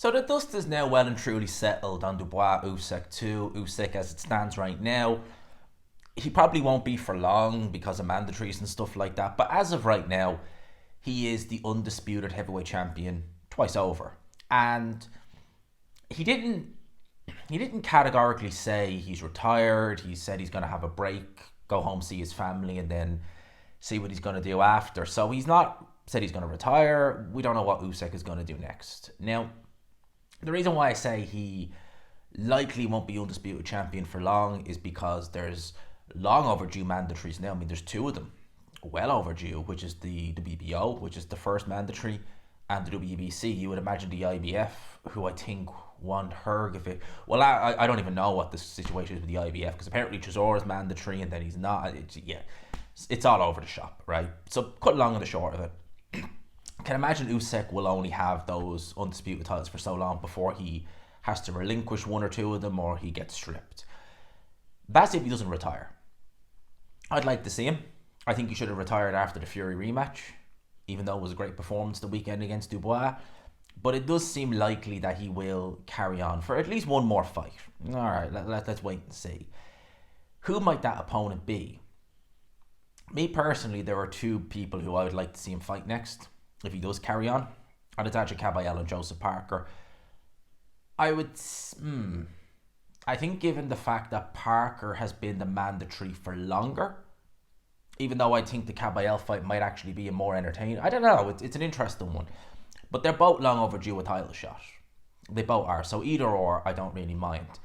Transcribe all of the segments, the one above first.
So the dust is now well and truly settled on Dubois Usyk 2. Usyk, as it stands right now, he probably won't be for long because of mandatories and stuff like that. But as of right now, he is the undisputed heavyweight champion twice over. And he didn't categorically say he's retired. He said he's going to have a break, go home, see his family, and then see what he's going to do after. So he's not said he's going to retire. We don't know what Usyk is going to do next. Now, the reason why I say he likely won't be undisputed champion for long is because there's long overdue mandatories now. I mean, there's two of them well overdue, which is the WBO, which is the first mandatory, and the WBC. You would imagine the IBF, who I think want Herg if it... Well, I don't even know what the situation is with the IBF, because apparently Chisora is mandatory and then he's not. It's all over the shop, right? So cut long and the short of it, I can imagine Usyk will only have those undisputed titles for so long before he has to relinquish one or two of them or he gets stripped. That's if he doesn't retire. I'd like to see him. I think he should have retired after the Fury rematch, even though it was a great performance the weekend against Dubois. But it does seem likely that he will carry on for at least one more fight. All right, let's wait and see. Who might that opponent be? Me personally, there are two people who I would like to see him fight next, if he does carry on. And it's Adrian Caballel and Joseph Parker. I think given the fact that Parker has been the mandatory for longer, even though I think the Caballel fight might actually be a more entertaining... I don't know, it's an interesting one. But they're both long overdue a title shot. They both are. So either or, I don't really mind.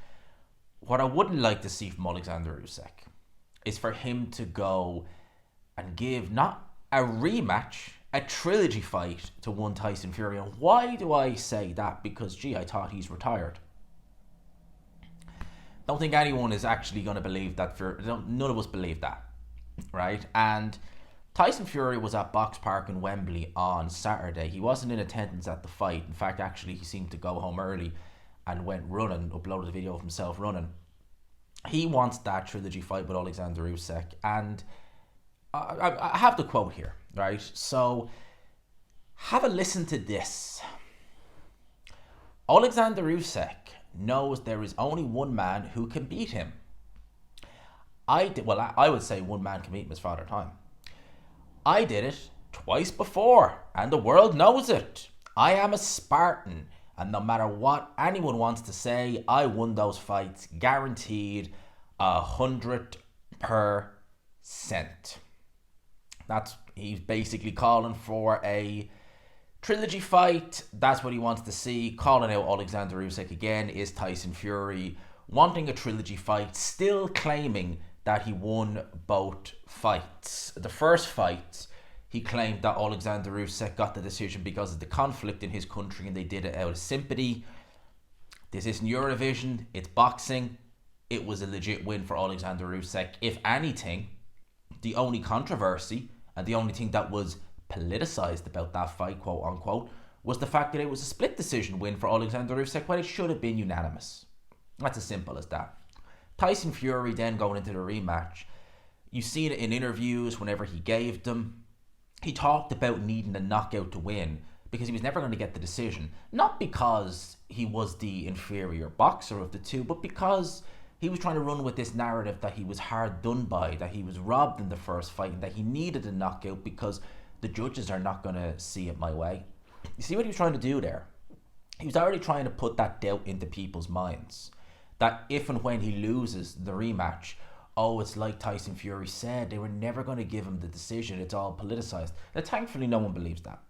What I wouldn't like to see from Oleksandr Usyk is for him to go and give not a rematch, a trilogy fight to one Tyson Fury. And why do I say that? Because, I thought he's retired. Don't think anyone is actually going to believe that. None of us believe that, right? And Tyson Fury was at Box Park in Wembley on Saturday. He wasn't in attendance at the fight. In fact, actually, he seemed to go home early and went running, uploaded a video of himself running. He wants that trilogy fight with Oleksandr Usyk. And I have the quote here, right? So, have a listen to this. Oleksandr Usyk knows there is only one man who can beat him. I would say one man can beat him, his father time. I did it twice before, and the world knows it. I am a Spartan, and no matter what anyone wants to say, I won those fights, guaranteed 100%. He's basically calling for a trilogy fight. That's what he wants to see. Calling out Oleksandr Usyk again is Tyson Fury, wanting a trilogy fight, still claiming that he won both fights. The first fight, he claimed that Oleksandr Usyk got the decision because of the conflict in his country and they did it out of sympathy. This isn't Eurovision, it's boxing. It was a legit win for Oleksandr Usyk. If anything, the only controversy and the only thing that was politicized about that fight, quote unquote, was the fact that it was a split decision win for Oleksandr Usyk when it should have been unanimous. That's as simple as that. Tyson Fury then going into the rematch, you've seen it in interviews whenever he gave them. He talked about needing a knockout to win because he was never going to get the decision. Not because he was the inferior boxer of the two, but because he was trying to run with this narrative that he was hard done by, that he was robbed in the first fight, and that he needed a knockout because the judges are not going to see it my way. You see what he was trying to do there? He was already trying to put that doubt into people's minds. That if and when he loses the rematch, it's like Tyson Fury said, they were never going to give him the decision. It's all politicized. Now, thankfully, no one believes that.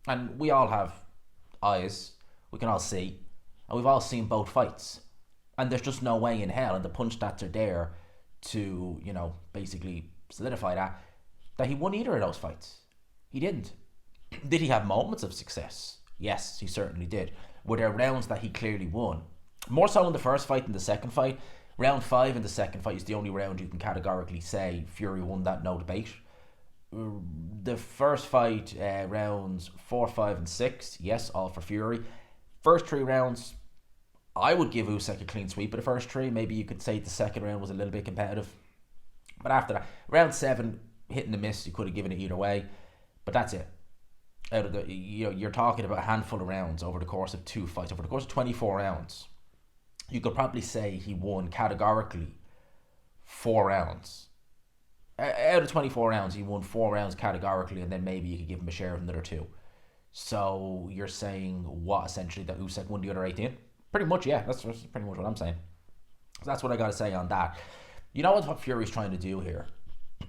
And we all have eyes. We can all see. And we've all seen both fights. And there's just no way in hell, and the punch stats are there to, basically solidify that he won either of those fights. He didn't. Did he have moments of success? Yes, he certainly did. Were there rounds that he clearly won? More so in the first fight than the second fight. Round 5 in the second fight is the only round you can categorically say Fury won that, no debate. The first fight, rounds 4, 5 and 6, yes, all for Fury. First 3 rounds, I would give Usyk a clean sweep of the first 3. Maybe you could say the second round was a little bit competitive. But after that, round 7, hit and a miss, you could have given it either way. But that's it. out of the, you're talking about a handful of rounds over the course of two fights, over the course of 24 rounds. You could probably say he won categorically 4 rounds. Out of 24 rounds, he won 4 rounds categorically, and then maybe you could give him a share of another two. So you're saying what, essentially, that Usyk won the other 18? Pretty much, yeah. That's pretty much what I'm saying. So that's what I got to say on that. You know what Fury's trying to do here?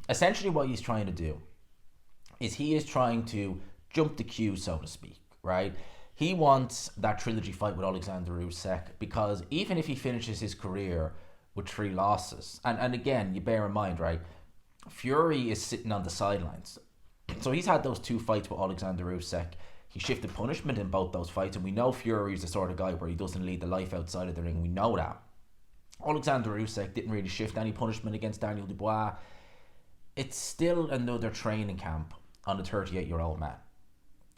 Essentially what he's trying to do is he is trying to jump the queue, so to speak, right? He wants that trilogy fight with Oleksandr Usyk because even if he finishes his career with 3 losses, and again, you bear in mind, right, Fury is sitting on the sidelines. So he's had those 2 fights with Oleksandr Usyk. He shifted punishment in both those fights, and we know Fury is the sort of guy where he doesn't lead the life outside of the ring. We know that. Oleksandr Usyk didn't really shift any punishment against Daniel Dubois. It's still another training camp on a 38-year-old man.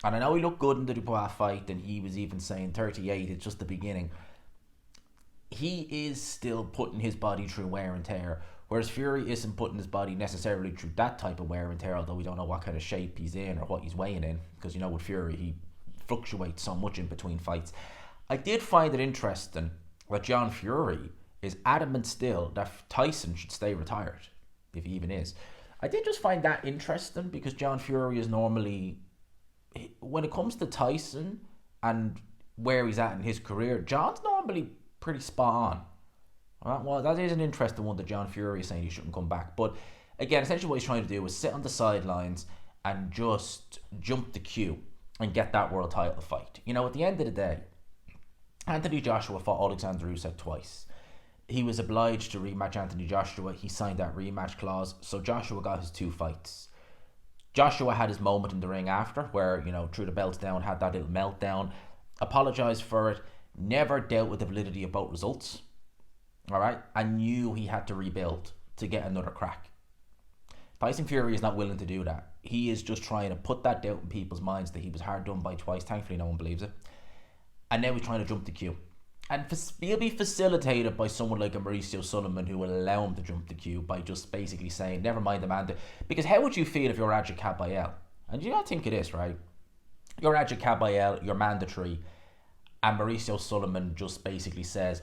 And I know he looked good in the Dubois fight, and he was even saying 38, it's just the beginning. He is still putting his body through wear and tear, whereas Fury isn't putting his body necessarily through that type of wear and tear, although we don't know what kind of shape he's in or what he's weighing in, because with Fury, he fluctuates so much in between fights. I did find it interesting that John Fury is adamant still that Tyson should stay retired, if he even is. I did just find that interesting because John Fury is normally, when it comes to Tyson and where he's at in his career, John's normally pretty spot on. Well, that is an interesting one that John Fury is saying he shouldn't come back. But again, essentially what he's trying to do is sit on the sidelines and just jump the queue and get that world title fight. At the end of the day, Anthony Joshua fought Oleksandr Usyk twice. He was obliged to rematch Anthony Joshua. He signed that rematch clause, so Joshua got his 2 fights. Joshua had his moment in the ring after, where, threw the belts down, had that little meltdown, apologised for it, never dealt with the validity of both results. Alright? I knew he had to rebuild to get another crack. Tyson Fury is not willing to do that. He is just trying to put that doubt in people's minds that he was hard done by twice. Thankfully, no one believes it. And now he's trying to jump the queue. And he'll be facilitated by someone like a Mauricio Sullivan who will allow him to jump the queue by just basically saying, never mind the man. Because how would you feel if you're Ajit Kabayel? And you don't think it is, right? You're Ajit Kabayel, you're mandatory, and Mauricio Sullivan just basically says,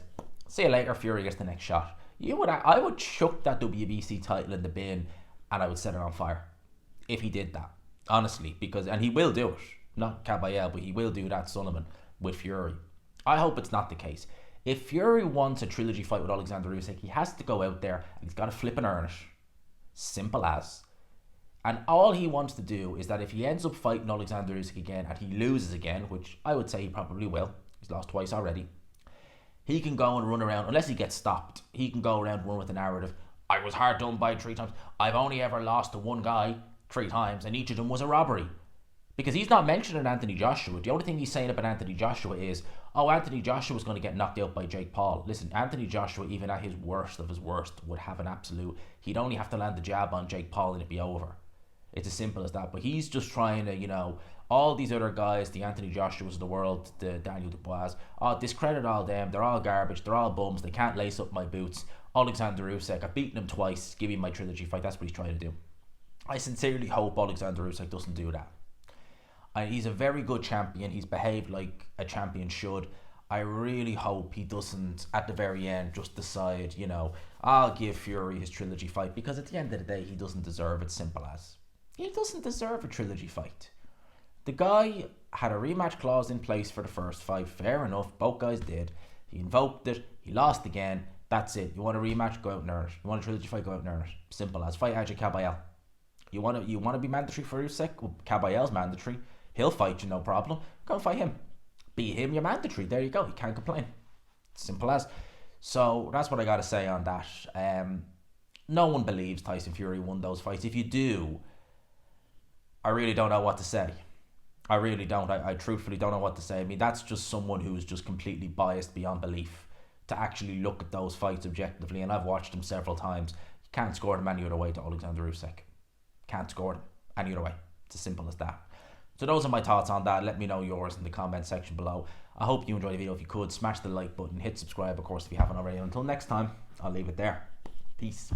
see you later, Fury gets the next shot. I would chuck that WBC title in the bin and I would set it on fire if he did that. Honestly, and he will do it. Not Kabayel, but he will do that, Sullivan, with Fury. I hope it's not the case. If Fury wants a trilogy fight with Oleksandr Usyk, he has to go out there and he's got to flip and earn it. Simple as. And all he wants to do is that if he ends up fighting Oleksandr Usyk again and he loses again, which I would say he probably will, he's lost twice already, he can go and run around, unless he gets stopped, he can go around and run with the narrative, I was hard done by 3 times, I've only ever lost to one guy 3 times and each of them was a robbery. Because he's not mentioning Anthony Joshua. The only thing he's saying about Anthony Joshua is, Anthony Joshua's going to get knocked out by Jake Paul. Listen, Anthony Joshua, even at his worst of his worst, would have an absolute... He'd only have to land the jab on Jake Paul and it'd be over. It's as simple as that. But he's just trying to, all these other guys, the Anthony Joshuas of the world, the Daniel Dubois, discredit all them. They're all garbage. They're all bums. They can't lace up my boots. Oleksandr Usyk, I've beaten him twice. Give me my trilogy fight. That's what he's trying to do. I sincerely hope Oleksandr Usyk doesn't do that. He's a very good champion. He's behaved like a champion should. I really hope he doesn't, at the very end, just decide, I'll give Fury his trilogy fight, because at the end of the day, he doesn't deserve it, simple as. He doesn't deserve a trilogy fight. The guy had a rematch clause in place for the first fight. Fair enough, both guys did. He invoked it. He lost again. That's it. You want a rematch? Go out and earn it. You want a trilogy fight? Go out and earn it. Simple as. Fight Ajit Kabayel. You want to be mandatory for Usyk? Well, Kabayel's mandatory. He'll fight you, no problem. Go and fight him. Beat him, you're mandatory. There you go. You can't complain. Simple as. So that's what I got to say on that. No one believes Tyson Fury won those fights. If you do, I really don't know what to say. I really don't. I truthfully don't know what to say. I mean, that's just someone who is just completely biased beyond belief to actually look at those fights objectively. And I've watched them several times. You can't score them any other way to Oleksandr Usyk. Can't score them any other way. It's as simple as that. So those are my thoughts on that. Let me know yours in the comment section below. I hope you enjoyed the video. If you could, smash the like button, hit subscribe, of course, if you haven't already. Until next time, I'll leave it there. Peace.